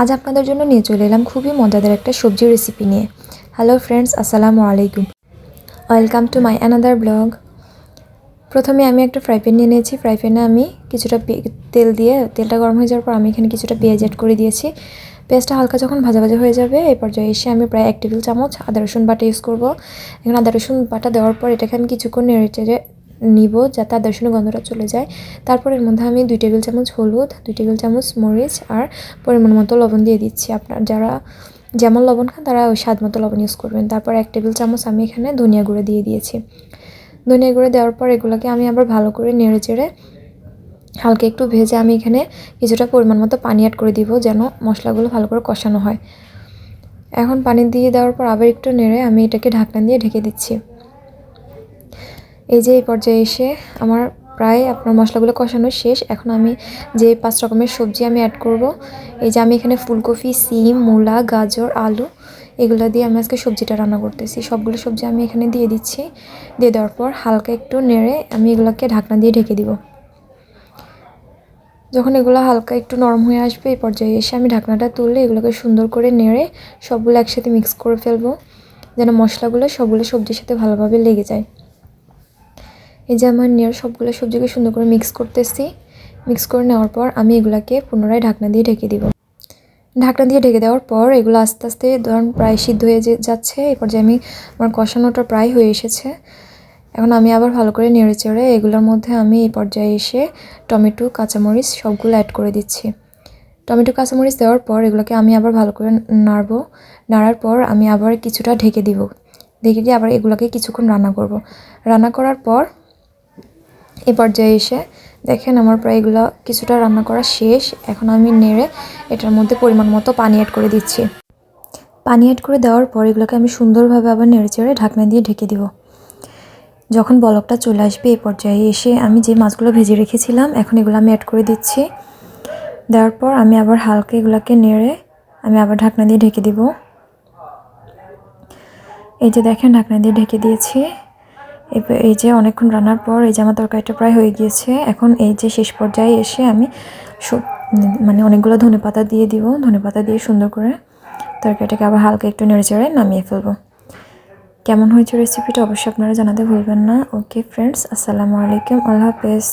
আজ আপনাদের জন্য নিয়ে চলে এলাম খুবই মজাদার একটা সবজি রেসিপি নিয়ে। হ্যালো ফ্রেন্ডস, আসসালামু আলাইকুম। Welcome to my another blog. প্রথমে আমি একটা ফ্রাই প্যান নিয়ে নিয়েছি। ফ্রাই প্যানে আমি কিছুটা তেল দিয়ে, তেলটা গরম হয়ে যাওয়ার পর আমি এখানে কিছুটা পেঁয়াজ অ্যাড করে দিয়েছি। পেঁয়াজটা হালকা যখন ভাজা ভাজা হয়ে যাবে, এই পর্যায়ে এসে আমি প্রায় 1 টেবিল চামচ আদা রসুন বাটা ইউজ করব। এখানে আদা রসুন বাটা দেওয়ার পর এটাকে আমি কিছুক্ষণ নেড়ে চেড়ে নিব যাতে আদা রসুনের গন্ধটা চলে যায়। তারপর এর মধ্যে আমি 2 টেবিল চামচ হলুদ, 2 টেবিল চামচ মরিচ আর পরিমাণ মতো লবণ দিয়ে দিচ্ছি। আপনার যারা যেমন লবণ খান তারা ওই স্বাদ মতো লবণ ইউজ করবেন। তারপর 1 টেবিল চামচ আমি এখানে ধনিয়া গুঁড়ো দিয়ে দিয়েছি। ধনিয়া গুঁড়ো দেওয়ার পর এগুলোকে আমি আবার ভালো করে নেড়ে চেড়ে হালকা একটু ভেজে আমি এখানে কিছুটা পরিমাণ মতো পানি অ্যাড করে দিব যেন মশলাগুলো ভালো করে কষানো হয়। এখন পানি দিয়ে দেওয়ার পর আবার একটু নেড়ে আমি এটাকে ঢাকনা দিয়ে ঢেকে দিচ্ছি। এই যে এই পর্যায়ে এসে আমার প্রায় আপনার মশলাগুলো কষানো শেষ। এখন আমি যে 5 রকমের সবজি আমি অ্যাড করব, এই যে আমি এখানে ফুলকপি, সিম, মূলা, গাজর, আলু এগুলো দিয়ে আমি আজকে সবজিটা রান্না করতেছি। সবগুলো সবজি আমি এখানে দিয়ে দিচ্ছি। দিয়ে দেওয়ার পর হালকা একটু নেড়ে আমি এগুলোকে ঢাকনা দিয়ে ঢেকে দিব। যখন এগুলো হালকা একটু নরম হয়ে আসবে, এই পর্যায়ে এসে আমি ঢাকনাটা তুললে এগুলোকে সুন্দর করে নেড়ে সবগুলো একসাথে মিক্স করে ফেলবো যেন মশলাগুলো সবগুলো সবজির সাথে ভালোভাবে লেগে যায়। এই যে আমার সবগুলো সবজিকে সুন্দর করে মিক্স করতেছি। মিক্স করে নেওয়ার পর আমি এগুলাকে পুনরায় ঢাকনা দিয়ে ঢেকে দিব। ঢাকনা দিয়ে ঢেকে দেওয়ার পর এগুলো আস্তে আস্তে ধরুন প্রায় সিদ্ধ হয়ে যাচ্ছে। এই পর্যায়ে আমার কষানোটা প্রায় হয়ে এসেছে। এখন আমি আবার ভালো করে নেড়ে চেড়ে এগুলোর মধ্যে আমি এই পর্যায়ে এসে টমেটো, কাঁচামরিচ সবগুলো অ্যাড করে দিচ্ছি। টমেটো, কাঁচামরিচ দেওয়ার পর এগুলোকে আমি আবার ভালো করে নাড়বো। নাড়ার পর আমি আবার কিছুটা ঢেকে দিব। ঢেকে দিয়ে আবার এগুলোকে কিছুক্ষণ রান্না করব। রান্না করার পর এই পর্যায়ে এসে দেখেন আমার প্রায় এগুলো কিছুটা রান্না করা শেষ। এখন আমি নেড়ে এটার মধ্যে পরিমাণ মতো পানি অ্যাড করে দিচ্ছি। পানি অ্যাড করে দেওয়ার পর এগুলোকে আমি সুন্দরভাবে আবার নেড়ে চেড়ে ঢাকনা দিয়ে ঢেকে দিব। যখন বলকটা চলে আসবে এই পর্যায়ে এসে আমি যে মাছগুলো ভেজে রেখেছিলাম এখন এগুলো আমি অ্যাড করে দিচ্ছি। দেওয়ার পর আমি আবার হালকা এগুলোকে নেড়ে আমি আবার ঢাকনা দিয়ে ঢেকে দিব। এই যে দেখেন ঢাকনা দিয়ে ঢেকে দিয়েছি। এই যে অনেকক্ষণ রান্নার পর এই যে আমার তরকারিটা প্রায় হয়ে গিয়েছে। এখন এই যে শেষ পর্যায়ে এসে আমি অনেকগুলো ধনেপাতা দিয়ে দিব। ধনেপাতা দিয়ে সুন্দর করে তরকারিটাকে আবার হালকা একটু নেড়েচেড়ে নামিয়ে ফেলবো। কেমন হয়েছে রেসিপিটা অবশ্যই আপনারা জানাতে ভুলবেন না। ওকে ফ্রেন্ডস, আসসালামু আলাইকুম, আল্লাহ হাফেজ।